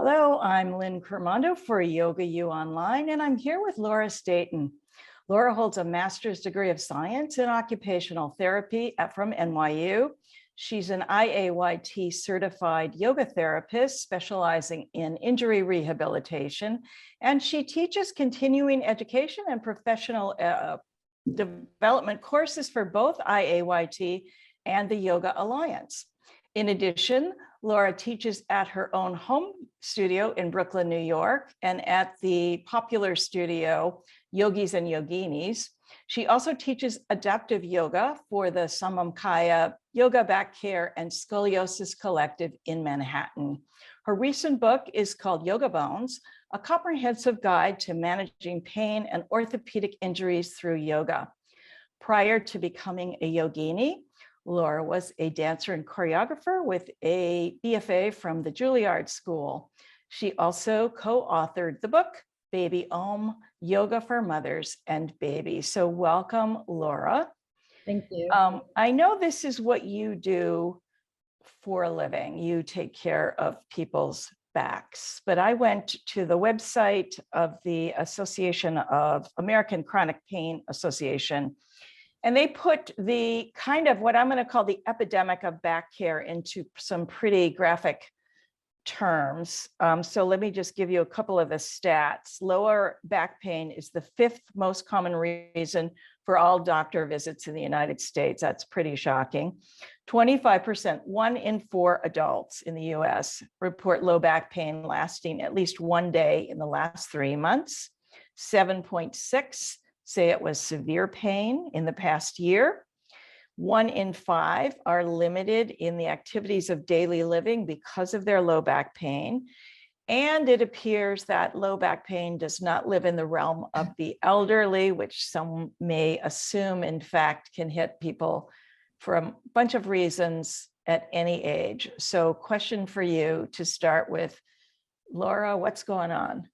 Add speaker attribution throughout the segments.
Speaker 1: Hello, I'm Lynn Kermondo for YogaUOnline, and I'm here with Laura Staton. Laura holds a master's degree of science in occupational therapy from NYU. She's an IAYT certified yoga therapist specializing in injury rehabilitation, and she teaches continuing education and professional development courses for both IAYT and the Yoga Alliance. In addition, Laura teaches at her own home studio in Brooklyn, New York, and at the popular studio, Yogis and Yoginis. She also teaches adaptive yoga for the Samamkaya Yoga Back Care and Scoliosis Collective in Manhattan. Her recent book is called Yoga Bones, a comprehensive guide to managing pain and orthopedic injuries through yoga. Prior to becoming a yogini, Laura was a dancer and choreographer with a BFA from the Juilliard School. She also co-authored the book, Baby Om, Yoga for Mothers and Babies. So welcome, Laura.
Speaker 2: Thank you.
Speaker 1: I know this is what you do for a living. You take care of people's backs, but I went to the website of the Association of American Chronic Pain Association, and they put the kind of what I'm going to call the epidemic of back care into some pretty graphic terms. So let me just give you a couple of the stats. Lower back pain is the 5th most common reason for all doctor visits in the United States. That's pretty shocking. 25%, 1 in 4 adults in the US report low back pain lasting at least 1 day in the last 3 months. 7.6 say it was severe pain in the past year. 1 in 5 are limited in the activities of daily living because of their low back pain. And it appears that low back pain does not live in the realm of the elderly, which some may assume, in fact, can hit people for a bunch of reasons at any age. So question for you to start with, Laura, what's going on?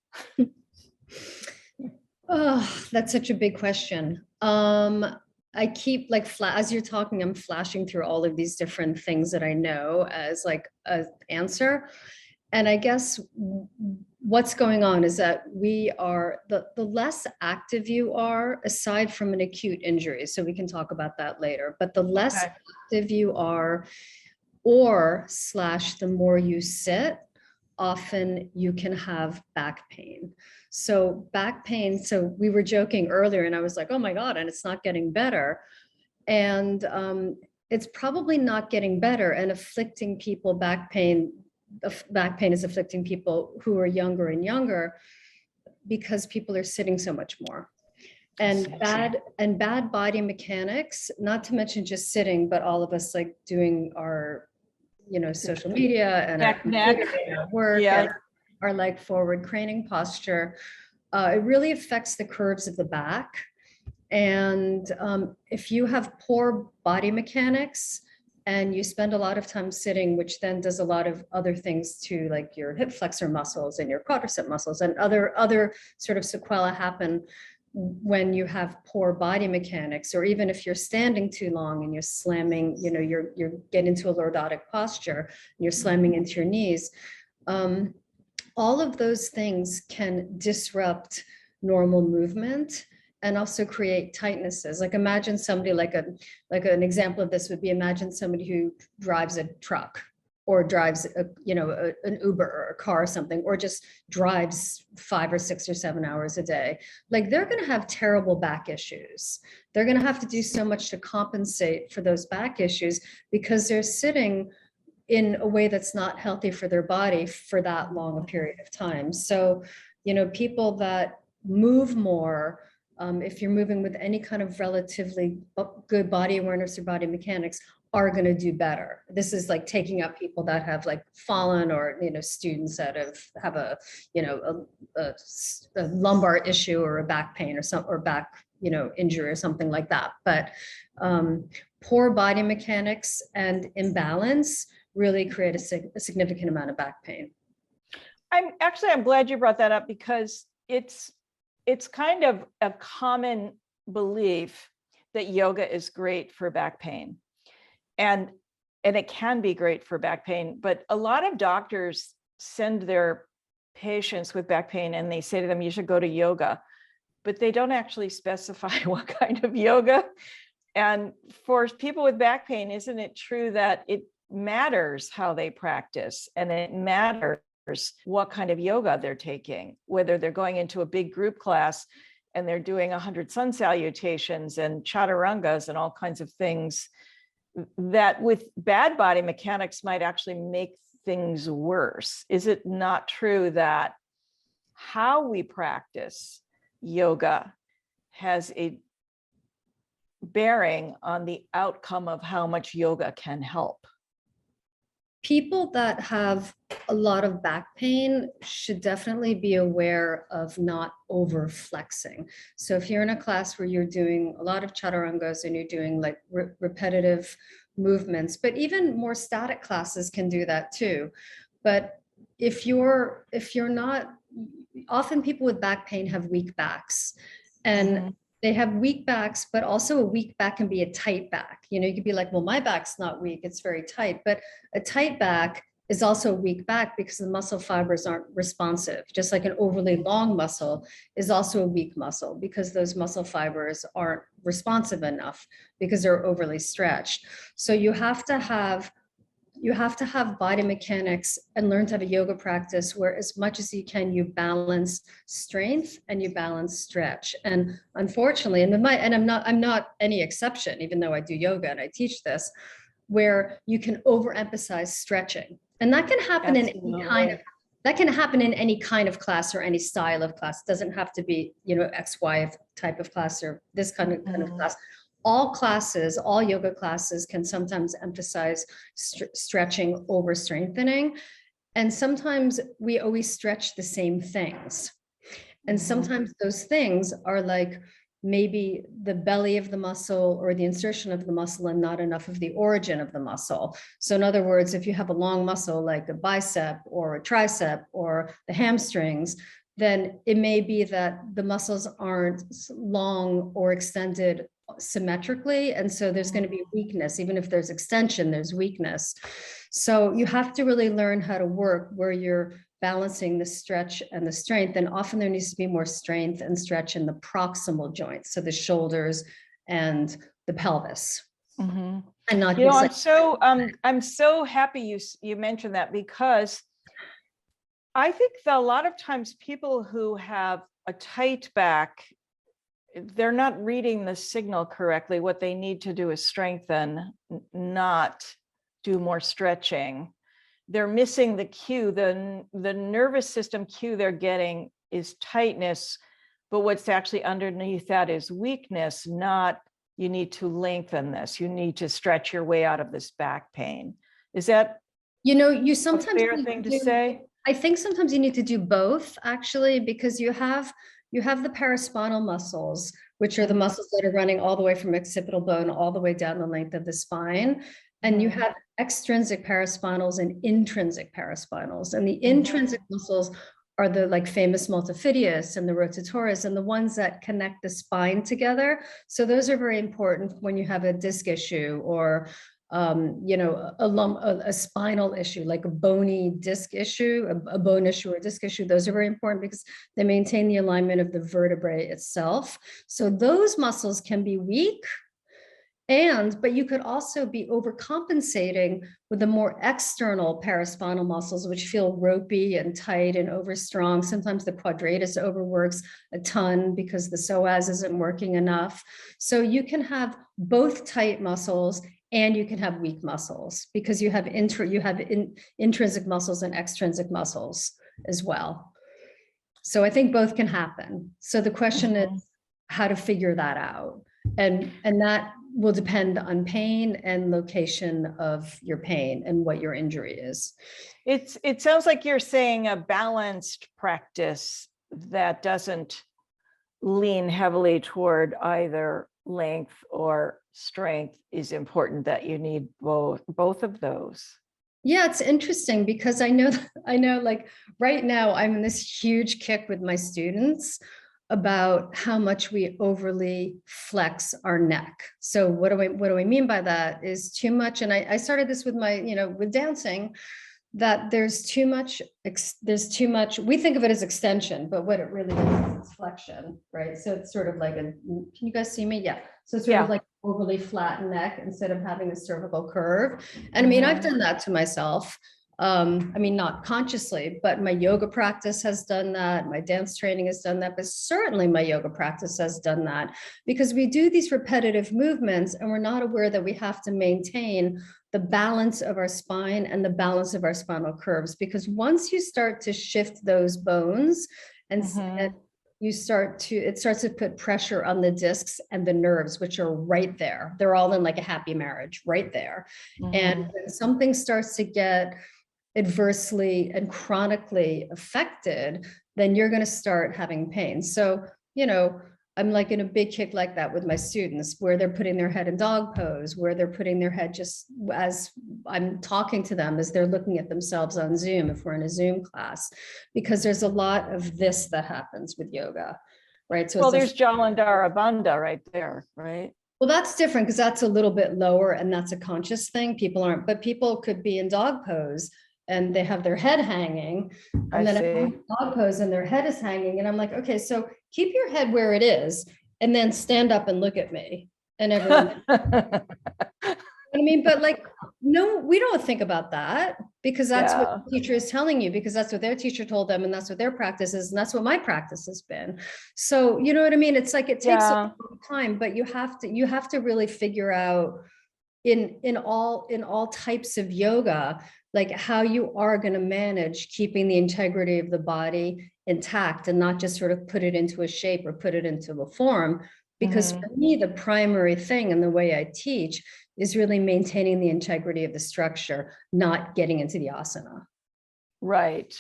Speaker 2: Oh, that's such a big question. I keep as you're talking, I'm flashing through all of these different things that I know as like an answer. And I guess what's going on is that we are, the less active you are, aside from an acute injury, so we can talk about that later, but the less active you are, or / the more you sit, often you can have back pain. So back pain, so we were joking earlier and I was like, oh my God, and it's not getting better. And it's probably not getting better and afflicting people, back pain is afflicting people who are younger and younger because people are sitting so much more. And bad body mechanics, not to mention just sitting, but all of us like doing our social media and our work and our leg forward craning posture, it really affects the curves of the back. And if you have poor body mechanics and you spend a lot of time sitting, which then does a lot of other things to like your hip flexor muscles and your quadricep muscles and other sort of sequelae happen when you have poor body mechanics, or even if you're standing too long and you're slamming, you're getting into a lordotic posture and you're slamming into your knees. All of those things can disrupt normal movement and also create tightnesses. Like imagine somebody like an example of this would be, imagine somebody who drives a truck or drives an Uber or a car or something, or just drives 5 or 6 or 7 hours a day. Like they're gonna have terrible back issues. They're gonna have to do so much to compensate for those back issues because they're sitting in a way that's not healthy for their body for that long a period of time. So, people that move more, if you're moving with any kind of relatively good body awareness or body mechanics, are going to do better. This is like taking up people that have like fallen, or students that have a lumbar issue or a back pain or back injury or something like that. But poor body mechanics and imbalance really create a significant amount of back pain.
Speaker 1: I'm glad you brought that up, because it's kind of a common belief that yoga is great for back pain. And it can be great for back pain, but a lot of doctors send their patients with back pain and they say to them, you should go to yoga, but they don't actually specify what kind of yoga. And for people with back pain, isn't it true that it matters how they practice, and it matters what kind of yoga they're taking, whether they're going into a big group class and they're doing 100 sun salutations and chaturangas and all kinds of things that with bad body mechanics might actually make things worse? Is it not true that how we practice yoga has a bearing on the outcome of how much yoga can help?
Speaker 2: People that have a lot of back pain should definitely be aware of not over flexing. So if you're in a class where you're doing a lot of chaturangas and you're doing like repetitive movements, but even more static classes can do that too. But if you're not, often people with back pain have weak backs, and they have weak backs, but also a weak back can be a tight back. You know, you could be like, well, my back's not weak, it's very tight. But a tight back is also a weak back because the muscle fibers aren't responsive. Just like an overly long muscle is also a weak muscle because those muscle fibers aren't responsive enough because they're overly stretched. So you have to have body mechanics and learn to have a yoga practice where as much as you can, you balance strength and you balance stretch. And unfortunately, I'm not any exception, even though I do yoga and I teach this, where you can overemphasize stretching. And that can happen in any kind of class or any style of class. It doesn't have to be, you know, XY type of class or this kind of class. All classes, all yoga classes can sometimes emphasize stretching over strengthening. And sometimes we always stretch the same things. And sometimes those things are like maybe the belly of the muscle or the insertion of the muscle and not enough of the origin of the muscle. So in other words, if you have a long muscle like a bicep or a tricep or the hamstrings, then it may be that the muscles aren't long or extended symmetrically. And so there's going to be weakness. Even if there's extension, there's weakness. So you have to really learn how to work where you're balancing the stretch and the strength. And often there needs to be more strength and stretch in the proximal joints. So the shoulders and the pelvis. And not,
Speaker 1: you know, I'm so happy you mentioned that, because I think that a lot of times people who have a tight back, they're not reading the signal correctly. What they need to do is strengthen, not do more stretching. They're missing the cue. The nervous system cue they're getting is tightness, but what's actually underneath that is weakness, not you need to lengthen this. You need to stretch your way out of this back pain. Is that,
Speaker 2: you know, you sometimes
Speaker 1: a fair thing to say?
Speaker 2: I think sometimes you need to do both, actually, because you have the paraspinal muscles, which are the muscles that are running all the way from occipital bone all the way down the length of the spine. And you have extrinsic paraspinals and intrinsic paraspinals. And the intrinsic muscles are the like famous multifidus and the rotatorius and the ones that connect the spine together. So those are very important when you have a disc issue or you know, a spinal issue, like a bony disc issue, a bone issue or a disc issue. Those are very important because they maintain the alignment of the vertebrae itself. So those muscles can be weak, but you could also be overcompensating with the more external paraspinal muscles, which feel ropey and tight and overstrong. Sometimes the quadratus overworks a ton because the psoas isn't working enough. So you can have both tight muscles and you can have weak muscles because you have intrinsic muscles and extrinsic muscles as well. So I think both can happen. So the question is how to figure that out. And that will depend on pain and location of your pain and what your injury is.
Speaker 1: It sounds like you're saying a balanced practice that doesn't lean heavily toward either length or strength is important, that you need both of those.
Speaker 2: Yeah, it's interesting because I know like right now I'm in this huge kick with my students about how much we overly flex our neck. So what do I mean by that is too much. And I started this with my, with dancing, that there's too much, we think of it as extension, but what it really is flexion, right? So it's sort of like can you guys see me? Yeah. So it's sort of like overly flat neck instead of having a cervical curve. And I mean, I've done that to myself. I mean, not consciously, but my yoga practice has done that. My dance training has done that, but certainly my yoga practice has done that, because we do these repetitive movements and we're not aware that we have to maintain the balance of our spine and the balance of our spinal curves. Because once you start to shift those bones and it starts to put pressure on the discs and the nerves, which are right there. They're all in like a happy marriage right there. And when something starts to get adversely and chronically affected, then you're going to start having pain. So, you know, I'm like in a big kick like that with my students, where they're putting their head in dog pose, where they're putting their head just as I'm talking to them, as they're looking at themselves on Zoom, if we're in a Zoom class, because there's a lot of this that happens with yoga, right? So
Speaker 1: well, there's Jalandhara Bandha right there, right?
Speaker 2: Well, that's different because that's a little bit lower and that's a conscious thing. People aren't, but people could be in dog pose and they have their head hanging, and then a dog pose and their head is hanging. And I'm like, okay, so keep your head where it is and then stand up and look at me. And everyone, I mean, but like, no, we don't think about that, because that's what the teacher is telling you, because that's what their teacher told them, and that's what their practice is, and that's what my practice has been. So, you know what I mean? It's like, it takes a long time, but you have to really figure out in all types of yoga, like how you are going to manage keeping the integrity of the body intact and not just sort of put it into a shape or put it into a form. Because for me, the primary thing and the way I teach is really maintaining the integrity of the structure, not getting into the asana.
Speaker 1: Right.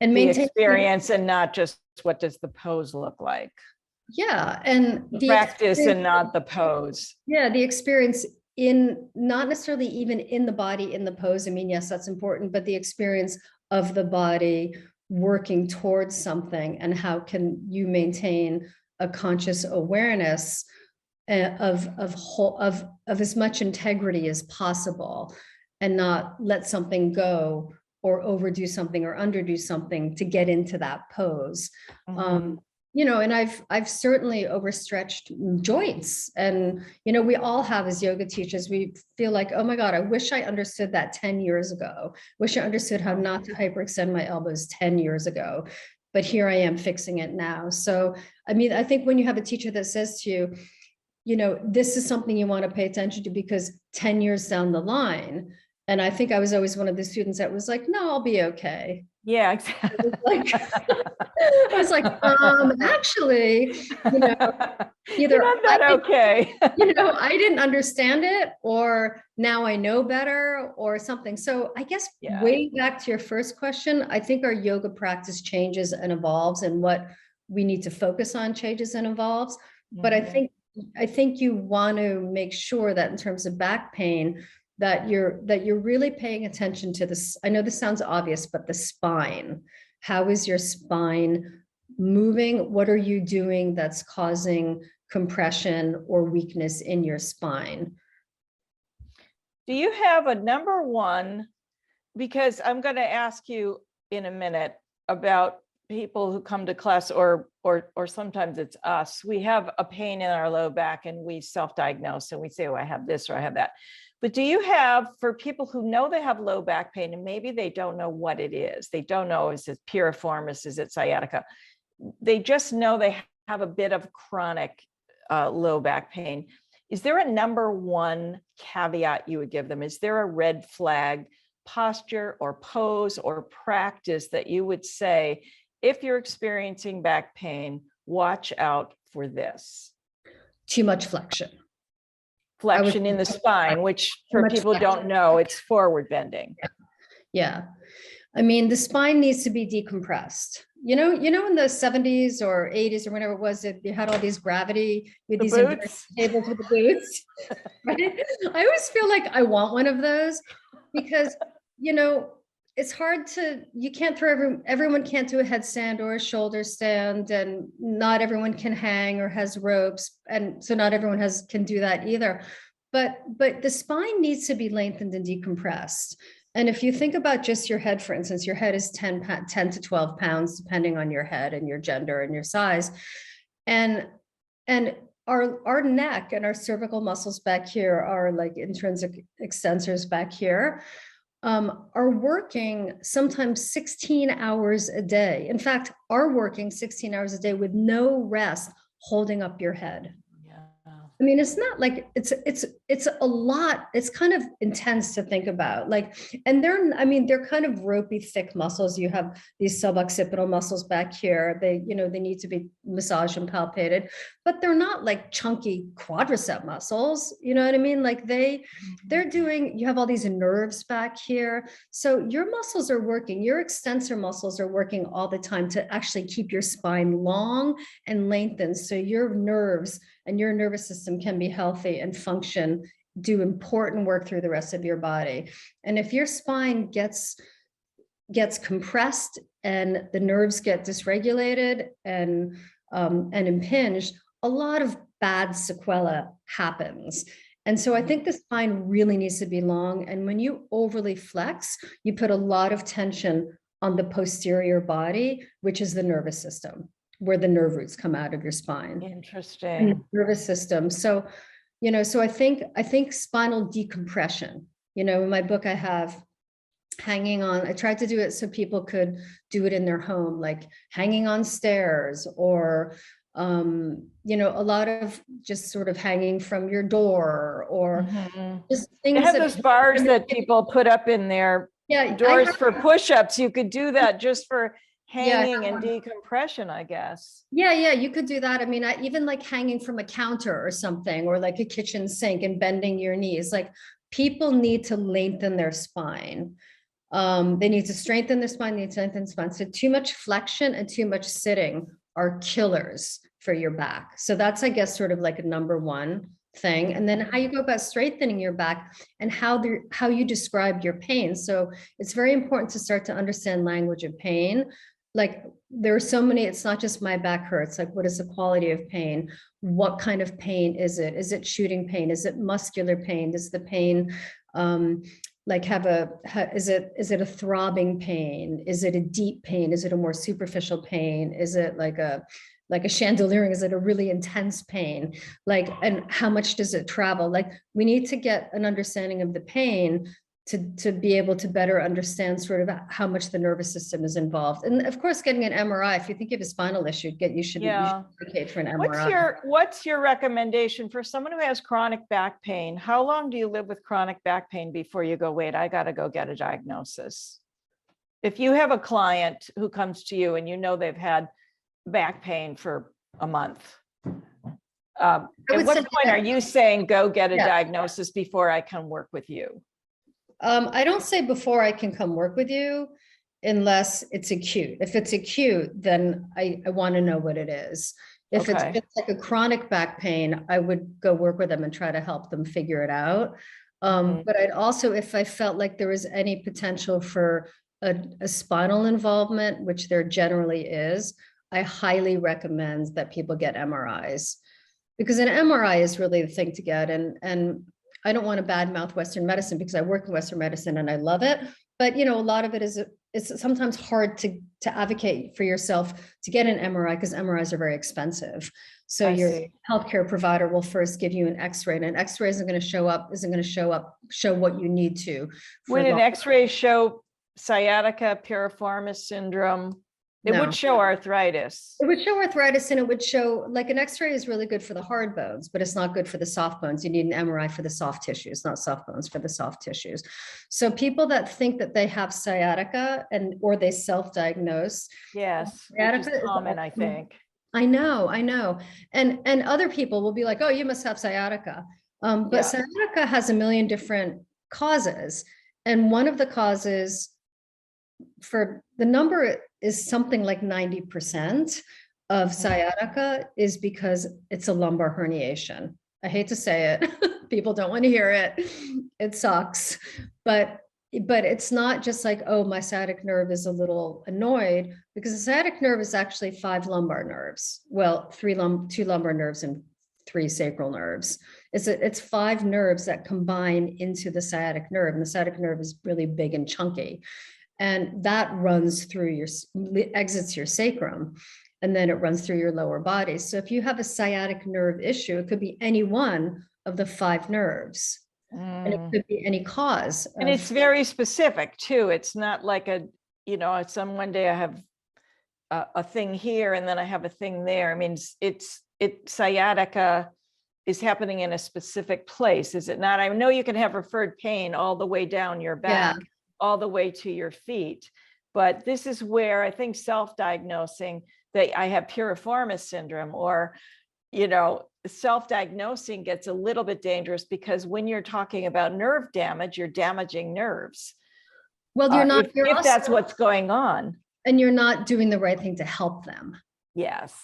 Speaker 2: And
Speaker 1: the experience and not just what does the pose look like.
Speaker 2: Yeah. And
Speaker 1: the practice and not the pose.
Speaker 2: Yeah. The experience in not necessarily even in the body, in the pose. I mean, yes, that's important, but the experience of the body working towards something, and how can you maintain a conscious awareness of as much integrity as possible, and not let something go or overdo something or underdo something to get into that pose. You know, and I've certainly overstretched joints, and, you know, we all have as yoga teachers, we feel like, oh my God, I wish I understood that 10 years ago. Wish I understood how not to hyperextend my elbows 10 years ago. But here I am fixing it now. So, I mean, I think when you have a teacher that says to you, you know, this is something you want to pay attention to, because 10 years down the line, and I think I was always one of the students that was like, no, I'll be okay.
Speaker 1: Yeah, exactly.
Speaker 2: I was like, actually, you know, either
Speaker 1: not that okay.
Speaker 2: You know, I didn't understand it, or now I know better, or something. So I guess way back to your first question, I think our yoga practice changes and evolves, and what we need to focus on changes and evolves. But I think you want to make sure that in terms of back pain, that you're really paying attention to this. I know this sounds obvious, but the spine. How is your spine moving? What are you doing that's causing compression or weakness in your spine?
Speaker 1: Do you have a number one? Because I'm going to ask you in a minute about people who come to class, or sometimes it's us. We have a pain in our low back and we self-diagnose and we say, oh, I have this or I have that. But do you have, for people who know they have low back pain and maybe they don't know what it is, they don't know, is it piriformis, is it sciatica? They just know they have a bit of chronic low back pain. Is there a number one caveat you would give them? Is there a red flag posture or pose or practice that you would say, if you're experiencing back pain, watch out for this?
Speaker 2: Too much flexion.
Speaker 1: Flexion in the spine, which for people who don't know, it's forward bending.
Speaker 2: Yeah. I mean, the spine needs to be decompressed. You know, in the 70s or 80s or whenever it was, you had all these gravity with these tables with the boots. Right? I always feel like I want one of those, because, you know, it's hard to, you can't throw everyone can't do a headstand or a shoulder stand, and not everyone can hang or has ropes. And so not everyone can do that either. But the spine needs to be lengthened and decompressed. And if you think about just your head, for instance, your head is 10 to 12 pounds, depending on your head and your gender and your size. And our neck and our cervical muscles back here, are like intrinsic extensors back here, are working sometimes 16 hours a day. In fact, are working 16 hours a day with no rest, holding up your head. I mean, it's not like it's a lot. It's kind of intense to think about. Like, and they're kind of ropey, thick muscles. You have these suboccipital muscles back here. They need to be massaged and palpated, but they're not like chunky quadricep muscles. You know what I mean? Like you have all these nerves back here. So your muscles are working, your extensor muscles are working all the time to actually keep your spine long and lengthened. So your nerves and your nervous system can be healthy and function, do important work through the rest of your body. And if your spine gets compressed and the nerves get dysregulated and impinged, a lot of bad sequela happens. And so I think the spine really needs to be long. And when you overly flex, you put a lot of tension on the posterior body, which is the nervous system, where the nerve roots come out of your spine.
Speaker 1: Interesting.
Speaker 2: Nervous system. So, so I think spinal decompression, in my book, I have hanging on, I tried to do it so people could do it in their home, like hanging on stairs, or, a lot of just sort of hanging from your door, or just things.
Speaker 1: They have those bars that people put up in their doors for push-ups. You could do that just for hanging and decompression, I guess.
Speaker 2: Yeah, you could do that. I mean, even like hanging from a counter or something, or like a kitchen sink and bending your knees. Like, people need to lengthen their spine. They need to strengthen their spine, they need to lengthen the spine. So too much flexion and too much sitting are killers for your back. So that's, I guess, sort of like a number one thing. And then how you go about strengthening your back, and how you describe your pain. So it's very important to start to understand language of pain. Like, there are so many, it's not just my back hurts. Like, what is the quality of pain? What kind of pain is it? Is it shooting pain? Is it muscular pain? Does the pain like is it a throbbing pain? Is it a deep pain? Is it a more superficial pain? Is it like a chandeliering? Is it a really intense pain? Like, and how much does it travel? Like, we need to get an understanding of the pain to be able to better understand sort of how much the nervous system is involved. And of course, getting an MRI, if you think you have a spinal issue, you should advocate for an MRI.
Speaker 1: What's your recommendation for someone who has chronic back pain? How long do you live with chronic back pain before you go, wait, I got to go get a diagnosis? If you have a client who comes to you and they've had back pain for a month, at what point are you saying, go get a diagnosis before I can work with you?
Speaker 2: I don't say before I can come work with you, unless it's acute. If it's acute, then I want to know what it is. If it's just like a chronic back pain, I would go work with them and try to help them figure it out. But I'd also, if I felt like there was any potential for a spinal involvement, which there generally is, I highly recommend that people get MRIs, because an MRI is really the thing to get. And I don't want to badmouth Western medicine, because I work in Western medicine and I love it. But, a lot of it it's sometimes hard to advocate for yourself to get an MRI, because MRIs are very expensive. So your healthcare provider will first give you an X-ray, and an X-ray isn't going to show what you need to.
Speaker 1: Would an X-ray show sciatica, piriformis syndrome? It would show arthritis.
Speaker 2: It would show arthritis, and it would show, like, an X-ray is really good for the hard bones, but it's not good for the soft bones. You need an MRI for the soft tissues, not soft bones, for the soft tissues. So people that think that they have sciatica or they self-diagnose.
Speaker 1: Yes, sciatica is common, I think.
Speaker 2: I know. And other people will be like, oh, you must have sciatica. But sciatica has a million different causes. And one of the causes, for the number is something like 90% of sciatica, is because it's a lumbar herniation. I hate to say it. People don't want to hear it. It sucks. But it's not just like, oh, my sciatic nerve is a little annoyed, because the sciatic nerve is actually 5 lumbar nerves. Well, 2 lumbar nerves and 3 sacral nerves. It's 5 nerves that combine into the sciatic nerve, and the sciatic nerve is really big and chunky, and that runs through exits your sacrum, and then it runs through your lower body. So if you have a sciatic nerve issue, it could be any one of the 5 nerves, and it could be any cause.
Speaker 1: And it's very specific too. It's not like it's one day I have a thing here and then I have a thing there. I mean, sciatica is happening in a specific place, is it not? I know you can have referred pain all the way down your back, all the way to your feet, but this is where I think self-diagnosing that I have piriformis syndrome, or self-diagnosing gets a little bit dangerous, because when you're talking about nerve damage, you're damaging nerves.
Speaker 2: Well, you're not,
Speaker 1: if that's what's going on.
Speaker 2: And you're not doing the right thing to help them.
Speaker 1: Yes.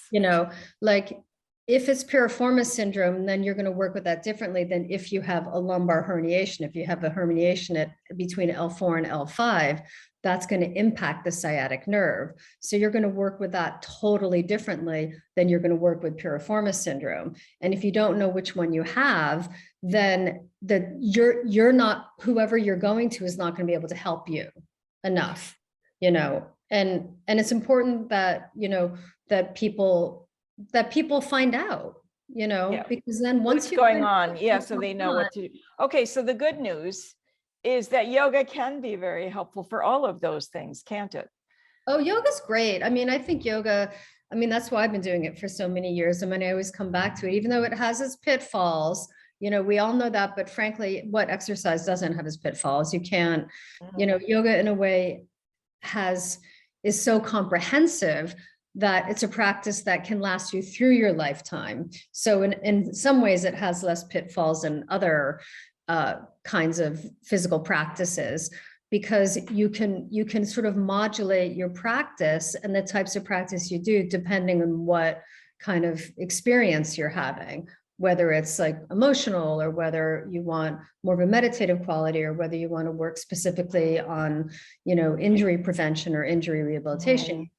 Speaker 2: Like if it's piriformis syndrome, then you're going to work with that differently than if you have a lumbar herniation. If you have a herniation between L4 and L5, that's going to impact the sciatic nerve. So you're going to work with that totally differently than you're going to work with piriformis syndrome. And if you don't know which one you have, then you're not, whoever you're going to is not going to be able to help you enough, and it's important that, that people find out, because then once
Speaker 1: what's going on, so they know what to do. Okay, so the good news is that yoga can be very helpful for all of those things, can't it?
Speaker 2: Oh, yoga's great. I mean, I think yoga, that's why I've been doing it for so many years. I always come back to it, even though it has its pitfalls. We all know that, but frankly, what exercise doesn't have its pitfalls? You can't, yoga in a way is so comprehensive that it's a practice that can last you through your lifetime. So in some ways it has less pitfalls than other kinds of physical practices, because you can sort of modulate your practice and the types of practice you do depending on what kind of experience you're having, whether it's like emotional, or whether you want more of a meditative quality, or whether you want to work specifically on, injury prevention or injury rehabilitation.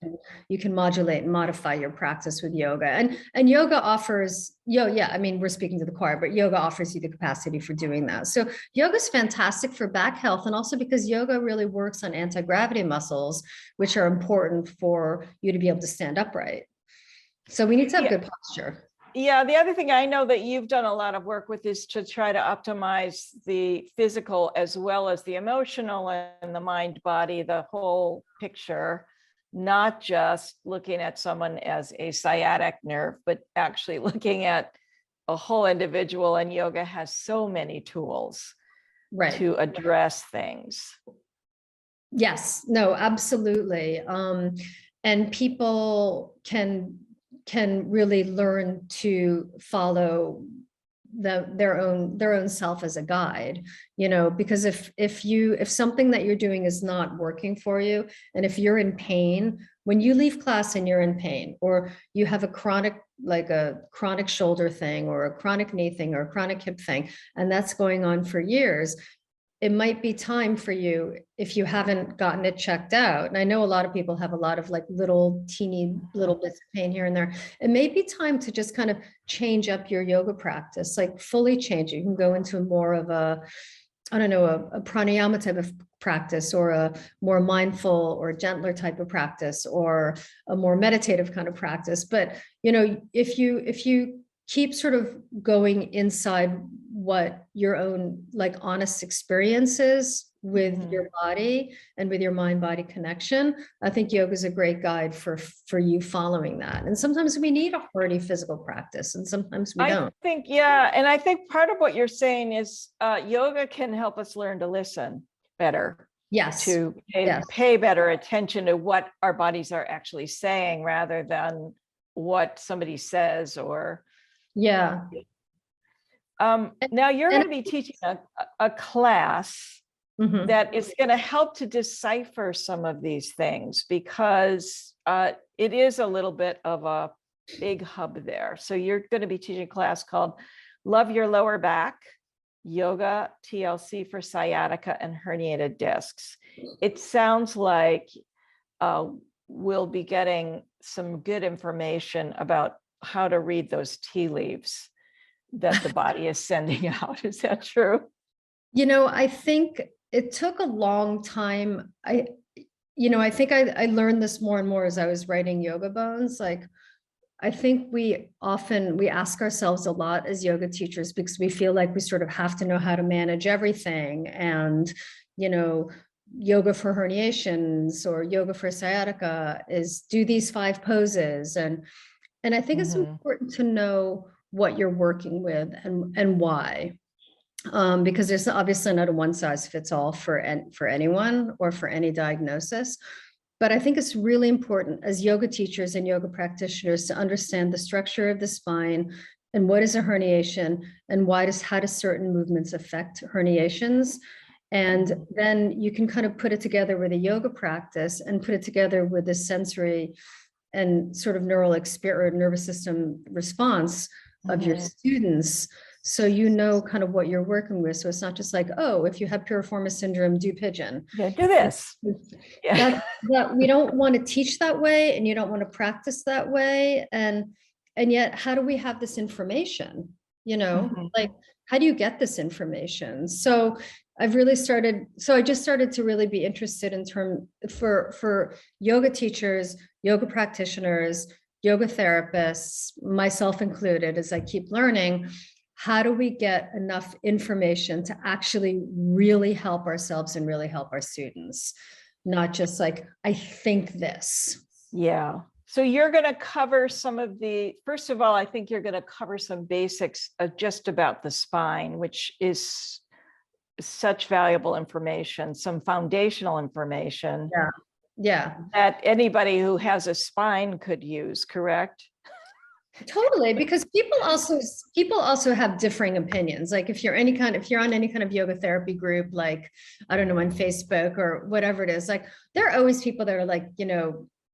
Speaker 2: You can modulate and modify your practice with yoga. And yoga offers, we're speaking to the choir, but yoga offers you the capacity for doing that. So yoga is fantastic for back health, and also because yoga really works on anti-gravity muscles, which are important for you to be able to stand upright. So we need to have good posture.
Speaker 1: Yeah, the other thing I know that you've done a lot of work with is to try to optimize the physical as well as the emotional and the mind body, the whole picture, not just looking at someone as a sciatic nerve, but actually looking at a whole individual. And yoga has so many tools to address things.
Speaker 2: Yes, no, absolutely. And people can really learn to follow their own self as a guide, because if something that you're doing is not working for you, and if you're in pain, when you leave class and you're in pain, or you have a chronic shoulder thing, or a chronic knee thing, or a chronic hip thing, and that's going on for years, it might be time for you, if you haven't gotten it checked out. And I know a lot of people have a lot of teeny little bits of pain here and there. It may be time to just kind of change up your yoga practice, fully change it. You can go into more of a pranayama type of practice, or a more mindful or gentler type of practice, or a more meditative kind of practice. But, if you keep sort of going inside what your own honest experiences with your body and with your mind-body connection, I think yoga is a great guide for you following that. And sometimes we need a hardy physical practice, and sometimes we don't.
Speaker 1: And I think part of what you're saying is yoga can help us learn to listen better.
Speaker 2: Yes.
Speaker 1: To pay better attention to what our bodies are actually saying, rather than what somebody says, or now you're going to be teaching a class that is going to help to decipher some of these things, because it is a little bit of a big hub there. So you're going to be teaching a class called Love Your Lower Back, Yoga TLC for Sciatica and Herniated Discs. It sounds like we'll be getting some good information about how to read those tea leaves that the body is sending out. Is that true?
Speaker 2: I think it took a long time. I think I learned this more and more as I was writing Yoga Bones. Like, I think we ask ourselves a lot as yoga teachers because we feel like we sort of have to know how to manage everything. And, yoga for herniations or yoga for sciatica is do these 5 poses. And I think it's important to know what you're working with and why. Because there's obviously not a one size fits all for anyone or for any diagnosis. But I think it's really important as yoga teachers and yoga practitioners to understand the structure of the spine and what is a herniation and how do certain movements affect herniations. And then you can kind of put it together with a yoga practice and put it together with the sensory and sort of neural experience, nervous system response of your students. So kind of what you're working with. So it's not just like, oh, if you have piriformis syndrome, do pigeon.
Speaker 1: Yeah, do this.
Speaker 2: Yeah. That we don't want to teach that way, and you don't want to practice that way. And yet, how do we have this information? Like, how do you get this information? So I just started to really be interested in for yoga teachers, yoga practitioners, yoga therapists, myself included, as I keep learning. How do we get enough information to actually really help ourselves and really help our students? Not just like, I think this.
Speaker 1: Yeah. So you're going to cover first of all, I think you're going to cover some basics just about the spine, which is such valuable information, some foundational information.
Speaker 2: Yeah.
Speaker 1: That anybody who has a spine could use, correct?
Speaker 2: Totally, because people also have differing opinions. Like if you're on any kind of yoga therapy group, like, I don't know, on Facebook or whatever it is, like there are always people that are like,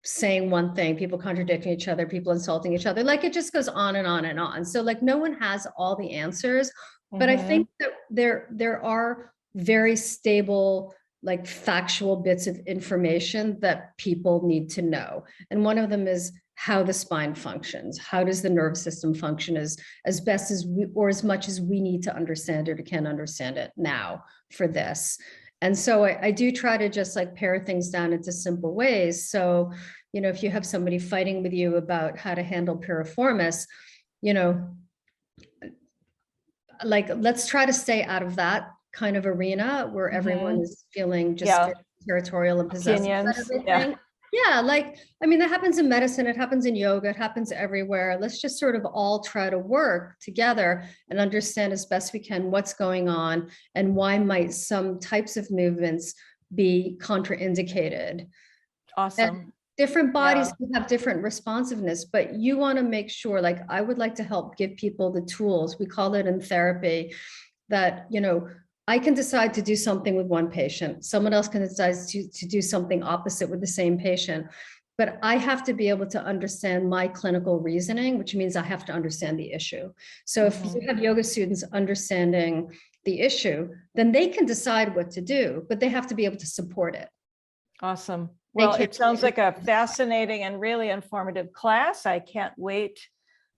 Speaker 2: saying one thing, people contradicting each other, people insulting each other. Like it just goes on and on and on. So like no one has all the answers, but I think that there are very stable, like factual bits of information that people need to know. And one of them is how the spine functions. How does the nervous system function as best as or as much as we need to understand it or can understand it now for this. And so I do try to just like pare things down into simple ways. So, if you have somebody fighting with you about how to handle piriformis, like let's try to stay out of that kind of arena where everyone is feeling just territorial and possessive about everything. Yeah, like, I mean, that happens in medicine, it happens in yoga, it happens everywhere. Let's just sort of all try to work together and understand as best we can what's going on and why might some types of movements be contraindicated.
Speaker 1: Awesome.
Speaker 2: And different bodies can have different responsiveness, but you want to make sure, like, I would like to help give people the tools. We call it in therapy that, I can decide to do something with one patient. Someone else can decide to do something opposite with the same patient. But I have to be able to understand my clinical reasoning, which means I have to understand the issue. So if you have yoga students understanding the issue, then they can decide what to do, but they have to be able to support it.
Speaker 1: Awesome. Well, it sounds like a fascinating and really informative class. I can't wait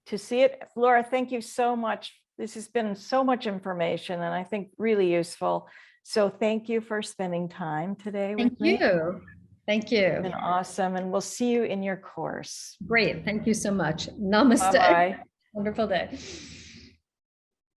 Speaker 1: to see it. Laura, thank you so much. This has been so much information and I think really useful. So thank you for spending time today with me.
Speaker 2: Thank you.
Speaker 1: It's been awesome. And we'll see you in your course.
Speaker 2: Great. Thank you so much. Namaste.
Speaker 1: Bye-bye.
Speaker 2: Wonderful day.